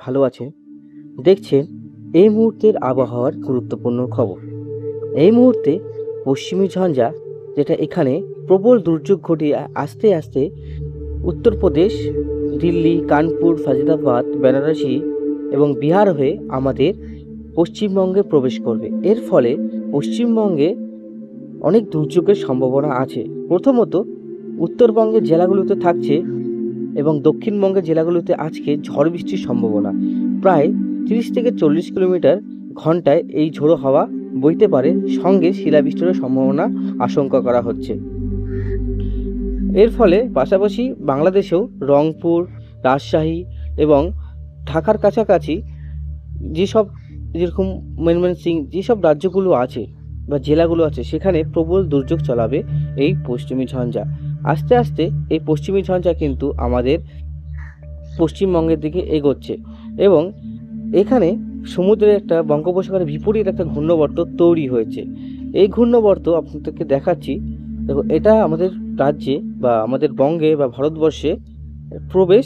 ভালো আছেন। দেখছেন এই মুহূর্তের আবহাওয়ার গুরুত্বপূর্ণ খবর। এই মুহূর্তে পশ্চিমী ঝঞ্ঝা, যেটা এখানে প্রবল দুর্যোগ ঘটিয়ে আস্তে আস্তে উত্তরপ্রদেশ, দিল্লি, কানপুর, ফাজিলাবাদ, বেনারসি এবং বিহার হয়ে আমাদের পশ্চিমবঙ্গে প্রবেশ করবে। এর ফলে পশ্চিমবঙ্গে অনেক দুর্যোগের সম্ভাবনা আছে। প্রথমত, উত্তরবঙ্গের জেলাগুলোতে থাকছে এবং দক্ষিণবঙ্গের জেলাগুলোতে আজকে ঝড় বৃষ্টির সম্ভাবনা। প্রায় 30 থেকে 40 কিলোমিটার ঘন্টায় এই ঝোড়ো হাওয়া বইতে পারে, সঙ্গে শিলাবৃষ্টিরও সম্ভাবনা আশঙ্কা করা হচ্ছে। এর ফলে পাশাপাশি বাংলাদেশেও রংপুর, রাজশাহী এবং ঢাকার কাছাকাছি যেসব, যেরকম ময়মনসিংহ, যেসব রাজ্যগুলো আছে বা জেলাগুলো আছে, সেখানে প্রবল দুর্যোগ চলাবে এই পশ্চিমী ঝঞ্ঝা। আস্তে আস্তে এই পশ্চিমী ঝঞ্ঝা কিন্তু আমাদের পশ্চিমবঙ্গের দিকে এগোচ্ছে এবং এখানে সমুদ্রের একটা বঙ্গোপসাগরের বিপরীত একটা ঘূর্ণবর্ত তৈরি হয়েছে। এই ঘূর্ণবর্ত আপনাদেরকে দেখাচ্ছি। দেখো, এটা আমাদের রাজ্যে বা আমাদের বঙ্গে বা ভারতবর্ষে প্রবেশ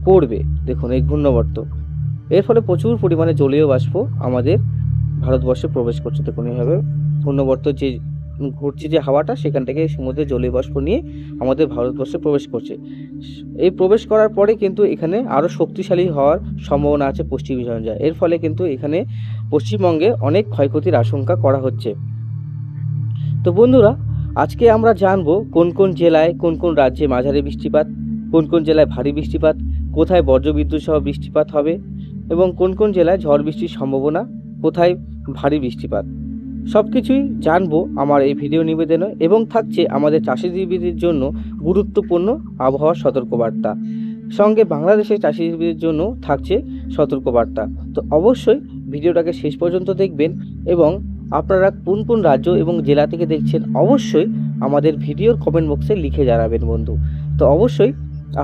করবে। দেখুন এই ঘূর্ণবর্ত, এর ফলে প্রচুর পরিমাণে জলীয় বাষ্প আমাদের ভারতবর্ষে প্রবেশ করছে। দেখুন এইভাবে ঘূর্ণবর্ত যে ঘুরছে, যে হাওয়াটা সেখান থেকে সমুদ্রে জলীয় বাষ্প নিয়ে আমাদের ভারতবর্ষে প্রবেশ করছে। এই প্রবেশ করার পরে কিন্তু এখানে আরও শক্তিশালী হওয়ার সম্ভাবনা আছে পশ্চিমী ঝঞ্ঝা। এর ফলে কিন্তু এখানে পশ্চিমবঙ্গে অনেক ক্ষয়ক্ষতির আশঙ্কা করা হচ্ছে। তো বন্ধুরা, আজকে আমরা জানবো কোন কোন জেলায়, কোন কোন রাজ্যে মাঝারি বৃষ্টিপাত, কোন কোন জেলায় ভারী বৃষ্টিপাত, কোথায় বজ্রবিদ্যুৎ সহ বৃষ্টিপাত হবে এবং কোন কোন জেলায় ঝড় বৃষ্টির সম্ভাবনা, কোথায় ভারী বৃষ্টিপাত, সব কিছুই জানবো আমার এই ভিডিও নিবেদনে। এবং থাকছে আমাদের চাষিজীবীদের জন্য গুরুত্বপূর্ণ আবহাওয়ার সতর্কবার্তা, সঙ্গে বাংলাদেশের চাষিজীবীদের জন্য থাকছে সতর্কবার্তা। তো অবশ্যই ভিডিওটাকে শেষ পর্যন্ত দেখবেন এবং আপনারা কোন কোন রাজ্য এবং জেলা থেকে দেখছেন অবশ্যই আমাদের ভিডিওর কমেন্ট বক্সে লিখে জানাবেন বন্ধু। তো অবশ্যই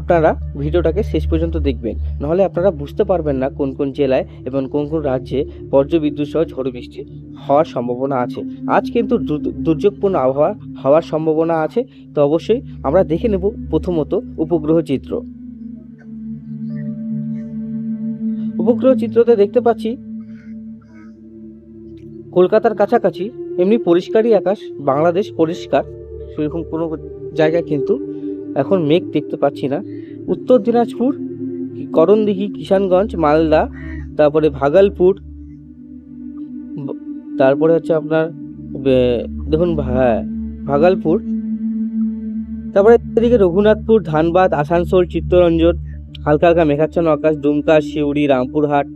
আপনারা ভিডিওটাকে শেষ পর্যন্ত দেখবেন, নাহলে আপনারা বুঝতে পারবেন না কোন কোন জেলায় এবং কোন কোন রাজ্যে বজ্রবিদ্যুৎ সহ ঝড় বৃষ্টি হওয়ার সম্ভাবনা আছে। আজ কিন্তু দুর্যোগপূর্ণ আবহাওয়া হওয়ার সম্ভাবনা আছে। তো অবশ্যই আমরা দেখে নেব প্রথমত উপগ্রহ চিত্র। উপগ্রহ চিত্রতে দেখতে পাচ্ছি কলকাতার কাছাকাছি এমনি পরিষ্কারই আকাশ, বাংলাদেশ পরিষ্কার, সেরকম কোনো জায়গায় কিন্তু এখন মেঘ দেখতে পাচ্ছি না। উত্তর দিনাজপুর, করণদিঘি, কিষানগঞ্জ, মালদা, তারপরে ভাগলপুর, তারপরে হচ্ছে আপনার দেখুন ভাগলপুর, তারপরে এদিকে রঘুনাথপুর, ধানবাদ, আসানসোল, চিত্তরঞ্জন হালকা হালকা মেঘাচ্ছন্ন আকাশ, দুমকা, সিউড়ি, রামপুরহাট,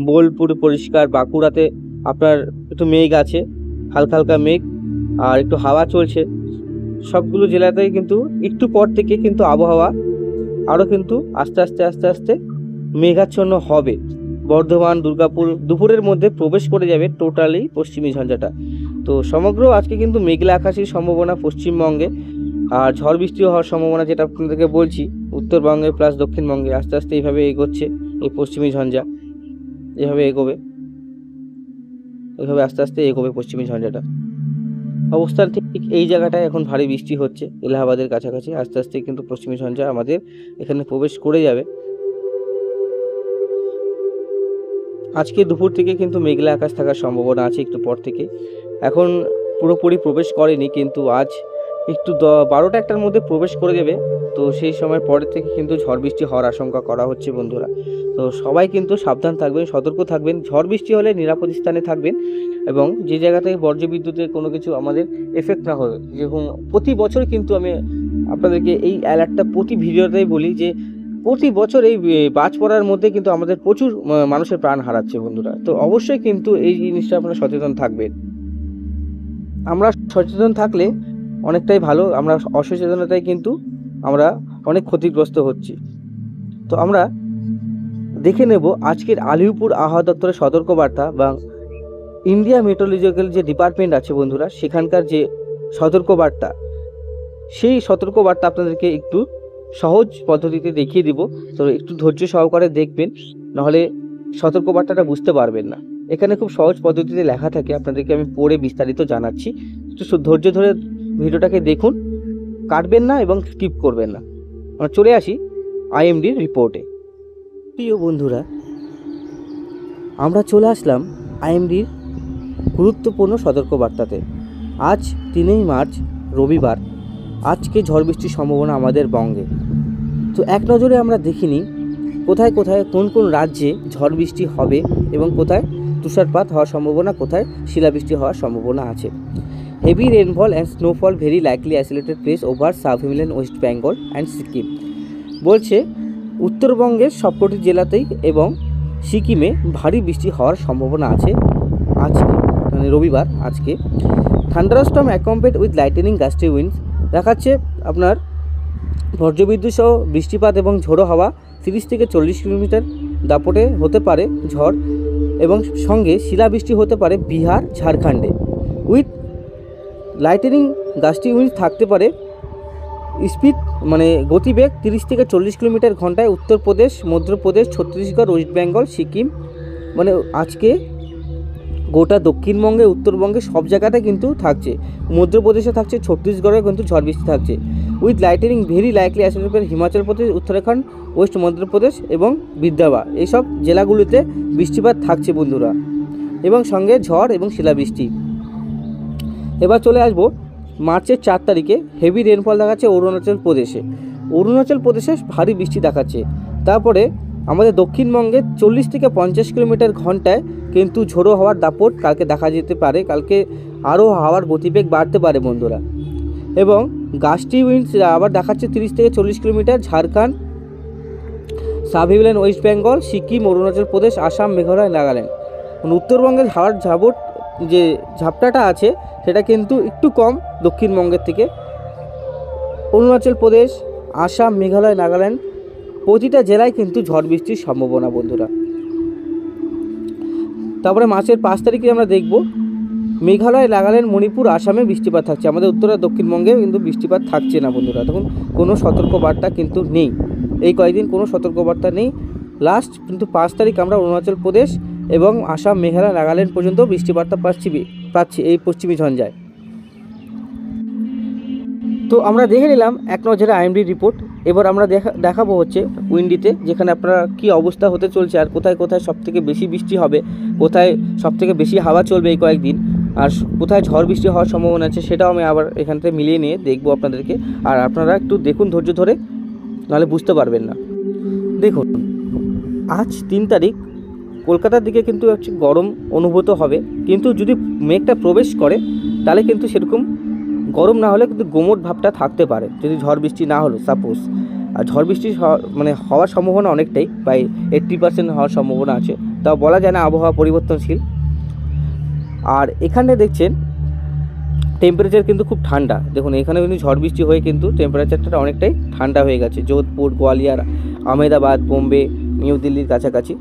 বোলপুর পরিষ্কার, বাঁকুড়াতে আপনার একটু মেঘ আছে, হালকা হালকা মেঘ আর একটু হাওয়া চলছে। সবগুলো জেলাতেই কিন্তু একটু পর থেকে কিন্তু আবহাওয়া আরও কিন্তু আস্তে আস্তে আস্তে আস্তে মেঘাচ্ছন্ন হবে। বর্ধমান, দুর্গাপুর দুপুরের মধ্যে প্রবেশ করে যাবে টোটালি পশ্চিমী ঝঞ্ঝাটা। তো সমগ্র আজকে কিন্তু মেঘলা আকাশের সম্ভাবনা পশ্চিমবঙ্গে, আর ঝড় বৃষ্টিও হওয়ার সম্ভাবনা, যেটা আপনাদেরকে বলছি উত্তরবঙ্গে প্লাস দক্ষিণবঙ্গে আস্তে আস্তে এইভাবে এগোচ্ছে। এই পশ্চিমী ঝঞ্ঝা এভাবে এগোবে, এইভাবে আস্তে আস্তে এগোবে পশ্চিমী ঝঞ্ঝাটা। অবস্থান ঠিক এই জায়গাটায় এখন ভারী বৃষ্টি হচ্ছে এলাহাবাদের কাছাকাছি। আস্তে আস্তে কিন্তু পশ্চিমী ঝঞ্ঝা আমাদের এখানে প্রবেশ করে যাবে। আজকে দুপুর থেকে কিন্তু মেঘলা আকাশ থাকার সম্ভাবনা আছে একটু পর থেকে। এখন পুরোপুরি প্রবেশ করেনি, কিন্তু আজ একটু 12টা-1টার মধ্যে প্রবেশ করে যাবে। তো সেই সময় পরের থেকে কিন্তু ঝড় বৃষ্টি হওয়ার আশঙ্কা করা হচ্ছে বন্ধুরা। তো সবাই কিন্তু সাবধান থাকবেন, সতর্ক থাকবেন। ঝড় বৃষ্টি হলে নিরাপদ স্থানে থাকবেন এবং যে জায়গাতে বজ্রবিদ্যুতের কোনো কিছু আমাদের এফেক্ট না হবে। যেরকম প্রতি বছর কিন্তু আমি আপনাদেরকে এই অ্যালার্টটা প্রতি ভিডিওতেই বলি যে প্রতি বছর এই বাজ পড়ার মধ্যে কিন্তু আমাদের প্রচুর মানুষের প্রাণ হারাচ্ছে বন্ধুরা। তো অবশ্যই কিন্তু এই জিনিসটা আপনারা সচেতন থাকবেন। আমরা সচেতন থাকলে অনেকটাই ভালো, আমরা অসচেতনতায় কিন্তু আমরা অনেক ক্ষতিগ্রস্ত হচ্ছি। তো আমরা দেখে নেব আজকের আলিপুর আবহাওয়া দপ্তরের সতর্কবার্তা বা ইন্ডিয়া মেট্রোলজিক্যাল যে ডিপার্টমেন্ট আছে বন্ধুরা, সেখানকার যে সতর্কবার্তা, সেই সতর্কবার্তা আপনাদেরকে একটু সহজ পদ্ধতিতে দেখিয়ে দিব। তো একটু ধৈর্য সহকারে দেখবেন, নাহলে সতর্কবার্তাটা বুঝতে পারবেন না। এখানে খুব সহজ পদ্ধতিতে লেখা থাকে, আপনাদেরকে আমি পড়ে বিস্তারিত জানাচ্ছি। একটু ধৈর্য ধরে ভিডিওটাকে দেখুন, কাটবেন না এবং স্কিপ করবেন না। আমরা চলে আসি আইএমডির রিপোর্টে। প্রিয় বন্ধুরা, আমরা চলে আসলাম আইএমডির গুরুত্বপূর্ণ সতর্কবার্তাতে। আজ 3 মার্চ রবিবার। আজকে ঝড় বৃষ্টির সম্ভাবনা আমাদের বঙ্গে। তো এক নজরে আমরা দেখিনি কোথায় কোথায় কোন কোন রাজ্যে ঝড় বৃষ্টি হবে এবং কোথায় তুষারপাত হওয়ার সম্ভাবনা, কোথায় শিলাবৃষ্টি হওয়ার সম্ভাবনা আছে। Heavy rainfall and snowfall very likely isolated place over south Himalayan West Bengal and Sikkim. বলছে উত্তরবঙ্গের সবকটি জেলাতেই এবং সিকিমে ভারী বৃষ্টি হওয়ার সম্ভাবনা আছে আজকে, মানে রবিবার আজকে। Thunderstorm accompanied with lightning gusty winds দেখাচ্ছে আপনার বজ্রবিদ্যুৎ সহ বৃষ্টিপাত এবং ঝোড়ো হাওয়া 30 থেকে 40 কিলোমিটার দাপটে হতে পারে ঝড়, এবং সঙ্গে শিলাবৃষ্টি হতে পারে বিহার ঝাড়খণ্ডে। উইথ লাইটেনিং গাস্টি উইন্ডস থাকতে পারে স্পিড মানে গতিবেগ 30 থেকে 40 কিলোমিটার ঘন্টায় উত্তরপ্রদেশ, মধ্যপ্রদেশ, ছত্তিশগড়, ওয়েস্ট বেঙ্গল, সিকিম, মানে আজকে গোটা দক্ষিণবঙ্গে, উত্তরবঙ্গে সব জায়গাতে কিন্তু থাকছে। মধ্যপ্রদেশে থাকছে, ছত্তিশগড়ে কিন্তু ঝড় বৃষ্টি থাকছে। With lightning very likely isolated Himachal Pradesh, Uttarakhand, West Madhya Pradesh এবং বিদর্ভ, এইসব জেলাগুলিতে বৃষ্টিপাত থাকছে বন্ধুরা, এবং সঙ্গে ঝড় এবং শিলাবৃষ্টি। এবার চলে আসবো মার্চের 4 তারিখে। হেভি রেনফল দেখাচ্ছে অরুণাচল প্রদেশে ভারী বৃষ্টি দেখাচ্ছে। তারপরে আমাদের দক্ষিণবঙ্গে 40 থেকে 50 কিলোমিটার ঘন্টায় কিন্তু ঝোড়ো হাওয়ার দাপট কালকে দেখা যেতে পারে। কালকে আরও হাওয়ার গতিবেগ বাড়তে পারে বন্ধুরা, এবং গাস্টি উইন্ডস আবার দেখাচ্ছে 30 থেকে 40 kilometre Jharkhand, sub Himalayan West Bengal, Sikkim, Arunachal Pradesh, Assam, Meghalaya, Nagaland. উত্তরবঙ্গের হাওয়ার যে ঝাপটাটা আছে সেটা কিন্তু একটু কম দক্ষিণবঙ্গের থেকে। অরুণাচল প্রদেশ, আসাম, মেঘালয়, নাগাল্যান্ড প্রতিটা জেলায় কিন্তু ঝড় বৃষ্টির সম্ভাবনা বন্ধুরা। তারপরে মাসের 5 তারিখে আমরা দেখব মেঘালয়, নাগাল্যান্ড, মণিপুর, আসামে বৃষ্টিপাত থাকছে। আমাদের উত্তর আর দক্ষিণবঙ্গে কিন্তু বৃষ্টিপাত থাকছে না বন্ধুরা। তখন কোনো সতর্কবার্তা কিন্তু নেই, এই কয়েকদিন কোনো সতর্কবার্তা নেই। লাস্ট কিন্তু 5 তারিখ আমরা অরুণাচল প্রদেশ এবং আসাম, মেঘালয়, নাগাল্যান্ড পর্যন্ত বৃষ্টিপাতটা পাচ্ছি এই পশ্চিমী ঝঞ্ঝায়। তো আমরা দেখে নিলাম এক নজরে আইএমডি রিপোর্ট। এবার আমরা দেখাবো হচ্ছে উইন্ডিতে, যেখানে আপনারা কী অবস্থা হতে চলছে আর কোথায় কোথায় সবথেকে বেশি বৃষ্টি হবে, কোথায় সবথেকে বেশি হাওয়া চলবে এই কয়েকদিন, আর কোথায় ঝড় বৃষ্টি হওয়ার সম্ভাবনা আছে, সেটাও আমি আবার এখান থেকে মিলিয়ে নিয়ে দেখবো আপনাদেরকে। আর আপনারা একটু দেখুন ধৈর্য ধরে, নাহলে বুঝতে পারবেন না। দেখুন, আজ 3 তারিখ কলকাতার দিকে কিন্তু একটু গরম অনুভূত হবে, কিন্তু যদি মেঘটা প্রবেশ করে তাহলে কিন্তু সেরকম গরম না হলে কিন্তু গোমট ভাবটা থাকতে পারে, যদি ঝড় বৃষ্টি না হলো সাপোজ। আর ঝড় বৃষ্টি মানে হওয়ার সম্ভাবনা অনেকটাই, প্রায় 80% হওয়ার সম্ভাবনা আছে, তাও বলা যায় না, আবহাওয়া পরিবর্তনশীল। আর এখানে দেখছেন টেম্পারেচার কিন্তু খুব ঠান্ডা। দেখুন এখানে কিন্তু ঝড় বৃষ্টি হয়ে কিন্তু টেম্পারেচারটা অনেকটাই ঠান্ডা হয়ে গেছে। যোধপুর, গোয়ালিয়র, আহমেদাবাদ, বোম্বে, নিউ দিল্লির কাছাকাছি।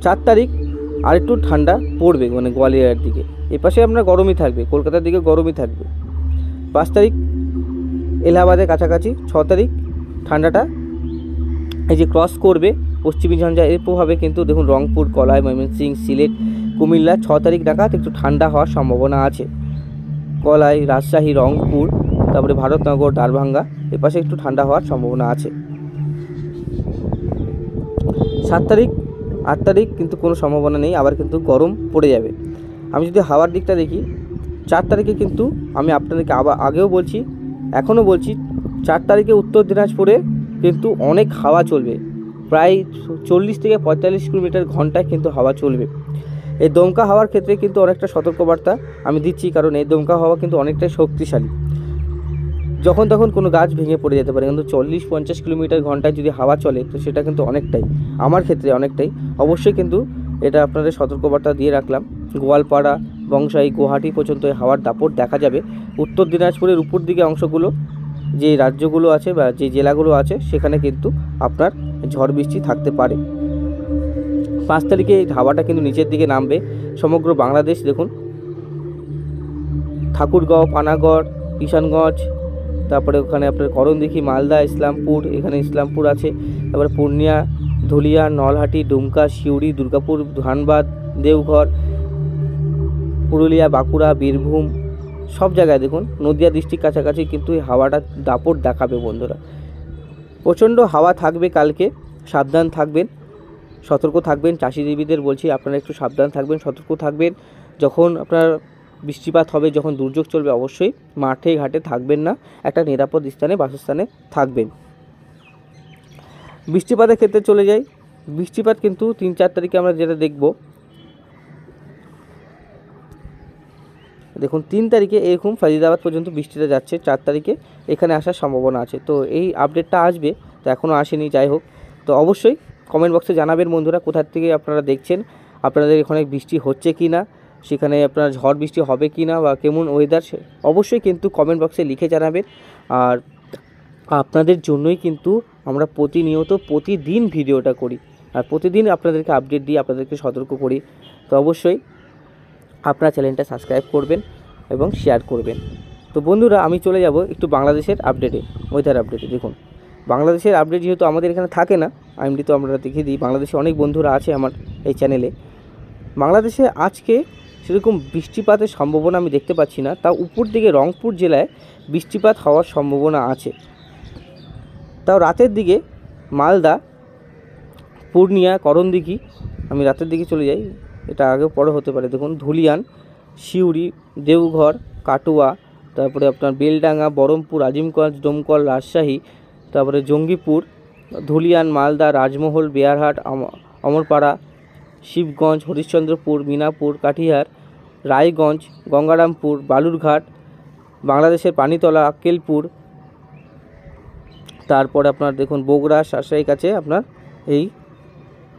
4 তারিখ আর একটু ঠান্ডা পড়বে, মানে গোয়ালিয়রের দিকে। এপাশে আপনার গরমই থাকবে, কলকাতার দিকে গরমই থাকবে। 5 তারিখ এলাহাবাদের কাছাকাছি। 6 তারিখ ঠান্ডাটা এই যে ক্রস করবে পশ্চিমী ঝঞ্ঝা, এর প্রভাবে কিন্তু দেখুন রংপুর, কলাই, ময়মনসিংহ, সিলেট, কুমিল্লা 6 তারিখ নাগাদ একটু ঠান্ডা হওয়ার সম্ভাবনা আছে। কলাই, রাজশাহী, রংপুর, তারপরে ভারতনগর, ডারভাঙ্গা এপাশে একটু ঠান্ডা হওয়ার সম্ভাবনা আছে। 7 তারিখ 8 তারিখ কিন্তু কোনো সম্ভাবনা নেই, আবার কিন্তু গরম পড়ে যাবে। আমি যদি হাওয়ার দিকটা দেখি, 4 তারিখে কিন্তু আমি আপনাদেরকে আবার আগেও বলছি, এখনও বলছি, 4 তারিখে উত্তর দিনাজপুরে কিন্তু অনেক হাওয়া চলবে, প্রায় 40 থেকে 45 কিলোমিটার ঘন্টায় কিন্তু হাওয়া চলবে। এই দমকা হাওয়ার ক্ষেত্রে কিন্তু অনেকটা সতর্কবার্তা আমি দিচ্ছি, কারণ এই দমকা হাওয়া কিন্তু অনেকটাই শক্তিশালী। যখন তখন কোনো গাছ ভেঙে পড়ে যেতে পারে, কিন্তু 40-50 কিলোমিটার ঘন্টায় যদি হাওয়া চলে তো সেটা কিন্তু অনেকটাই, আমার ক্ষেত্রে অনেকটাই। অবশ্যই কিন্তু এটা আপনাদের সতর্কবার্তা দিয়ে রাখলাম। গোয়ালপাড়া, বংশাই, গুয়াহাটি পর্যন্ত এই হাওয়ার দাপট দেখা যাবে। উত্তর দিনাজপুরের উপর দিকে অংশগুলো, যে রাজ্যগুলো আছে বা যে জেলাগুলো আছে, সেখানে কিন্তু আপনার ঝড় বৃষ্টি থাকতে পারে। 5 তারিখে এই হাওয়াটা কিন্তু নিচের দিকে নামবে সমগ্র বাংলাদেশ। দেখুন ঠাকুরগাঁও, পানাগড়, কিষানগঞ্জ, তারপরে ওখানে আপনার করণদিঘি, মালদা, ইসলামপুর, এখানে ইসলামপুর আছে, তারপরে পূর্ণিয়া, ধুলিয়া, নলহাটি, ডুমকা, সিউড়ি, দুর্গাপুর, ধানবাদ, দেওঘর, পুরুলিয়া, বাঁকুড়া, বীরভূম সব জায়গায় দেখুন, নদিয়া ডিস্ট্রিক্ট কাছাকাছি কিন্তু এই হাওয়াটা দাপট দেখাবে বন্ধুরা। প্রচণ্ড হাওয়া থাকবে কালকে, সাবধান থাকবেন। সতর্ক থাকবেন। চাষিজীবীদের বলছি আপনারা একটু সাবধান থাকবেন, সতর্ক থাকবেন। যখন আপনার বৃষ্টিপাত হবে, যখন দুর্যোগ চলবে, অবশ্যই মাঠে ঘাটে থাকবেন না, একটা নিরাপদ স্থানে বাসস্থানে থাকবেন। বৃষ্টিপাতের ক্ষেত্রে চলে যাই। বৃষ্টিপাত কিন্তু 3-4 তারিখে আমরা যেটা দেখব, দেখুন 3 তারিখে এরকম ফরিদাবাদ পর্যন্ত বৃষ্টিটা যাচ্ছে, 4 তারিখে এখানে আসার সম্ভাবনা আছে। তো এই আপডেটটা আসবে, তো এখনও আসেনি। যাই হোক, তো অবশ্যই কমেন্ট বক্সে জানাবেন বন্ধুরা কোথা থেকে আপনারা দেখছেন, আপনাদের এখানে বৃষ্টি হচ্ছে কি না, সেখানে আপনার ঝড় বৃষ্টি হবে কি না, বা কেমন ওয়েদার, অবশ্যই কিন্তু কমেন্ট বক্সে লিখে জানাবেন। আর আপনাদের জন্যই কিন্তু আমরা প্রতিনিয়ত প্রতিদিন ভিডিওটা করি, আর প্রতিদিন আপনাদেরকে আপডেট দিই, আপনাদেরকে সতর্ক করি। তো অবশ্যই আপনারা চ্যানেলটা সাবস্ক্রাইব করবেন এবং শেয়ার করবেন। তো বন্ধুরা, আমি চলে যাব একটু বাংলাদেশের আপডেটে, ওয়েদার আপডেটে। দেখুন বাংলাদেশের আপডেট যেহেতু আমাদের এখানে থাকে না, আইএমডি তো আমরা দেখিয়ে দিই, বাংলাদেশে অনেক বন্ধুরা আছে আমার এই চ্যানেলে। বাংলাদেশে আজকে সেরকম বৃষ্টিপাতের সম্ভাবনা আমি দেখতে পাচ্ছি না, তাও উপর দিকে রংপুর জেলায় বৃষ্টিপাত হওয়ার সম্ভাবনা আছে। তাও রাতের দিকে মালদা, পূর্ণিয়া, করণদিঘি, আমি রাতের দিকে চলে যাই, এটা আগেও পরে হতে পারে। দেখুন ধুলিয়ান, সিউড়ি, দেওঘর, কাটোয়া, তারপরে আপনার বেলডাঙ্গা, বহরমপুর, আজিমগঞ্জ, ডোমকল, রাজশাহী, তারপরে জঙ্গিপুর, ধুলিয়ান, মালদা, রাজমহল, বেয়ারহাট, অমরপাড়া, শিবগঞ্জ, হরিশ্চন্দ্রপুর, মিনাপুর, কাঠিহার, রায়গঞ্জ, গঙ্গারামপুর, বালুরঘাট, বাংলাদেশের পানিতলা, আক্কেলপুর, তারপরে আপনার দেখুন বগুড়া, রাজশাহীর কাছে আপনার এই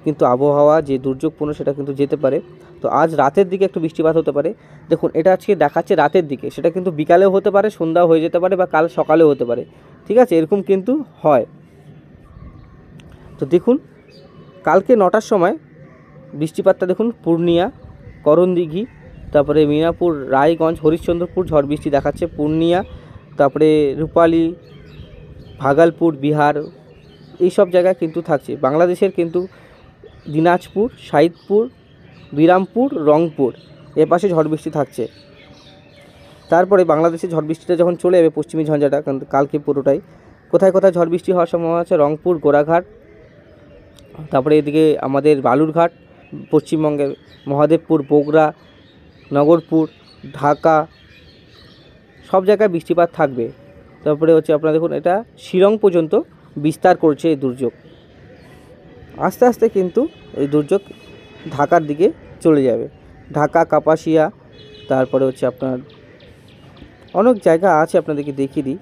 কিন্তু আবহাওয়া যে দুর্যোগপূর্ণ সেটা কিন্তু যেতে পারে। তো আজ রাতের দিকে একটু বৃষ্টিপাত হতে পারে। দেখুন এটা আজকে দেখাচ্ছে রাতের দিকে, সেটা কিন্তু বিকালেও হতে পারে, সন্ধ্যাও হয়ে যেতে পারে, বা কাল সকালেও হতে পারে, ঠিক আছে, এরকম কিন্তু হয়। তো দেখুন কালকে 9টার সময় বৃষ্টিপাতটা দেখুন পূর্ণিয়া, করণদিঘি, তারপরে মিনাপুর, রায়গঞ্জ, হরিশ্চন্দ্রপুর ঝড় বৃষ্টি দেখাচ্ছে, পূর্ণিয়া, তারপরে রূপালী, ভাগলপুর, বিহার, এইসব জায়গায় কিন্তু থাকছে। বাংলাদেশের কিন্তু দিনাজপুর, সাইদপুর, বিরামপুর, রংপুর এ পাশে ঝড় বৃষ্টি থাকছে। তারপরে বাংলাদেশের ঝড় বৃষ্টিটা যখন চলে যাবে, পশ্চিমী ঝঞ্ঝাটা কালকে পুরোটাই, কোথায় কোথায় ঝড় বৃষ্টি হওয়ার সম্ভাবনা আছে, রংপুর, গোরাঘাট, তারপরে এদিকে আমাদের বালুরঘাট, পশ্চিমবঙ্গের মহাদেবপুর, বগুড়া, নগরপুর, ঢাকা, সব জায়গায় বৃষ্টিপাত থাকবে। তারপরে হচ্ছে আপনারা দেখুন এটা শিলং পর্যন্ত বিস্তার করছে এই দুর্যোগ। আস্তে আস্তে কিন্তু এই দুর্যোগ ঢাকার দিকে চলে যাবে, ঢাকা, কাপাসিয়া, তারপরে হচ্ছে আপনার অনেক জায়গা আছে, আপনাদেরকে দেখিয়ে দিই।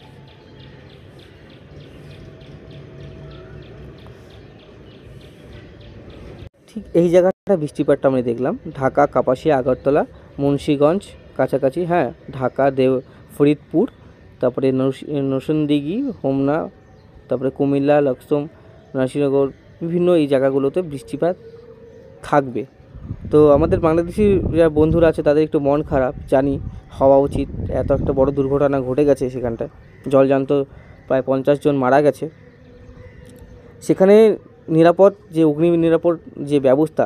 ঠিক এই জায়গাটা বৃষ্টিপাতটা আমি দেখলাম, ঢাকা, কাপাসিয়া, আগরতলা, মুন্সিগঞ্জ কাছাকাছি, হ্যাঁ, ঢাকা, ফরিদপুর, তারপরে নরসিংদী, হোমনা, তারপরে কুমিল্লা, লক্ষ্মণ, নরসিংহগড়, বিভিন্ন এই জায়গাগুলোতে বৃষ্টিপাত থাকবে। তো আমাদের বাংলাদেশি যারা বন্ধুরা আছে তাদের একটু মন খারাপ, জানি, হওয়া উচিত, এত একটা বড় দুর্ঘটনা ঘটে গেছে সেখানটায়, জলজান্ত প্রায় 50 জন মারা গেছে। সেখানে নিরাপদ যে অগ্নি নিরাপদ যে ব্যবস্থা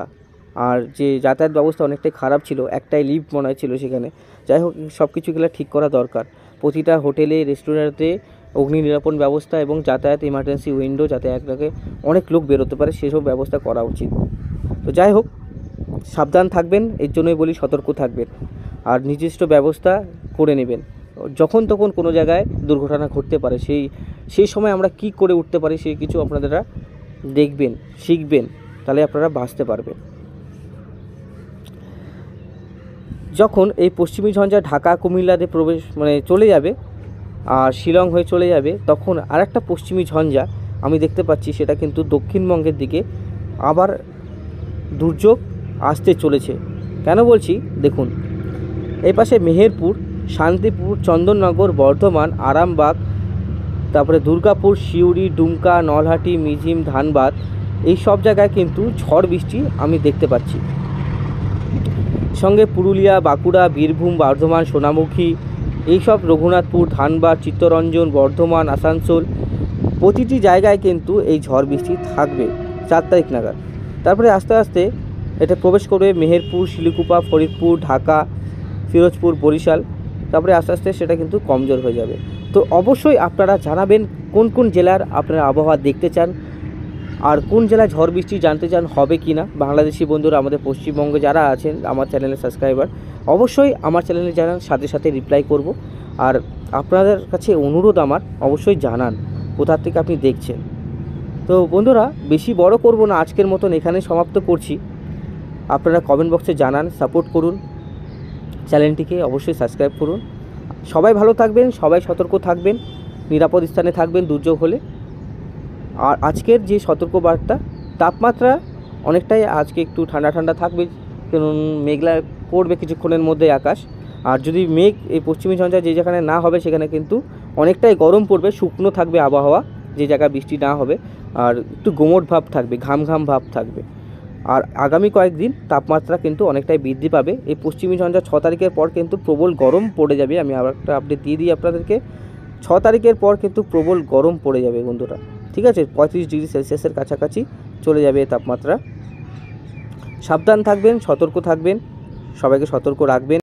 আর যে যাতায়াত ব্যবস্থা অনেকটাই খারাপ ছিল, একটাই লিফট মনে হয় ছিল সেখানে। যাই হোক, সব কিছুগুলো ঠিক করা দরকার। প্রতিটা হোটেলে, রেস্টুরেন্টে অগ্নি নিরাপদ ব্যবস্থা এবং যাতায়াত ইমার্জেন্সি উইন্ডো, যাতে একটাকে অনেক লোক বেরোতে পারে, সেসব ব্যবস্থা করা উচিত। তো যাই হোক, সাবধান থাকবেন, এর জন্যই বলি সতর্ক থাকবেন, আর নির্দিষ্ট ব্যবস্থা করে নেবেন। যখন তখন কোনো জায়গায় দুর্ঘটনা ঘটতে পারে, সেই সময় আমরা কি করে উঠতে পারি সেই কিছু আপনারা দেখবেন, শিখবেন, তাহলে আপনারা বাঁচতে পারবেন। যখন এই পশ্চিমী ঝঞ্ঝা ঢাকা, কুমিল্লাতে প্রবেশ চলে যাবে আর শিলং হয়ে চলে যাবে, তখন আরেকটা পশ্চিমী ঝঞ্ঝা আমি দেখতে পাচ্ছি, সেটা কিন্তু দক্ষিণবঙ্গের দিকে আবার দুর্যোগ আসতে চলেছে। কেন বলছি দেখুন, এই পাশে মেহেরপুর, শান্তিপুর, চন্দননগর, বর্ধমান, আরামবাগ, তারপরে দুর্গাপুর, সিউড়ি, ডুমকা, নলহাটি, মিজিম, ধানবাদ, এই সব জায়গায় কিন্তু ঝড় বৃষ্টি আমি দেখতে পাচ্ছি। সঙ্গে পুরুলিয়া, বাঁকুড়া, বীরভূম, বর্ধমান, সোনামুখী, এইসব রঘুনাথপুর, ধানবাদ, চিত্তরঞ্জন, বর্ধমান, আসানসোল, প্রতিটি জায়গায় কিন্তু এই ঝড় বৃষ্টি থাকবে 4 তারিখ নাগাদ। তারপরে আস্তে আস্তে এটা প্রবেশ করবে মেহেরপুর, শিলিগুড়ি, ফরিদপুর, ঢাকা, ফিরোজপুর, বরিশাল, তারপরে আস্তে আস্তে সেটা কিন্তু কমজোর হয়ে যাবে। তো অবশ্যই আপনারা জানাবেন কোন কোন জেলার আপনারা আবহাওয়া দেখতে চান, আর কোন জেলায় ঝড় বৃষ্টি জানতে চান হবে কি না, বাংলাদেশি বন্ধুরা আমাদের পশ্চিমবঙ্গে যারা আছেন আমার চ্যানেলের সাবস্ক্রাইবার, অবশ্যই আমার চ্যানেলে জানান, সাথে সাথে রিপ্লাই করব। আর আপনাদের কাছে অনুরোধ আমার, অবশ্যই জানান কোথা থেকে আপনি দেখছেন। তো বন্ধুরা বেশি বড় করব না, আজকের মতন এখানে সমাপ্ত করছি। আপনারা কমেন্ট বক্সে জানান, সাপোর্ট করুন, চ্যানেলটিকে অবশ্যই সাবস্ক্রাইব করুন। সবাই ভালো থাকবেন, সবাই সতর্ক থাকবেন, নিরাপদ স্থানে থাকবেন দুর্যোগ হলে। আর আজকের যে সতর্কবার্তা, তাপমাত্রা অনেকটাই আজকে একটু ঠান্ডা ঠান্ডা থাকবে, কারণ মেঘলা করবে কিছুক্ষণের মধ্যে আকাশ। আর যদি মেঘ এই পশ্চিমী ঝঞ্ঝা যে যেখানে না হবে সেখানে কিন্তু অনেকটাই গরম পড়বে, শুকনো থাকবে আবহাওয়া, যে জায়গায় বৃষ্টি না হবে, আর একটু গোমট ভাব থাকবে, ঘাম ঘাম ভাব থাকবে। আর আগামী কয়েকদিন তাপমাত্রা কিন্তু অনেকটাই বৃদ্ধি পাবে। এই পশ্চিমী ঝঞ্ঝা 6 তারিখের পর কিন্তু প্রবল গরম পড়ে যাবে। আমি আবার একটা আপডেট দিয়ে দিই আপনাদেরকে, 6 তারিখের পর কিন্তু প্রবল গরম পড়ে যাবে বন্ধুরা, ঠিক আছে? 35 ডিগ্রি সেলসিয়াসের কাছাকাছি চলে যাবে এই তাপমাত্রা। সাবধান থাকবেন, সতর্ক থাকবেন, সবাইকে সতর্ক রাখবেন।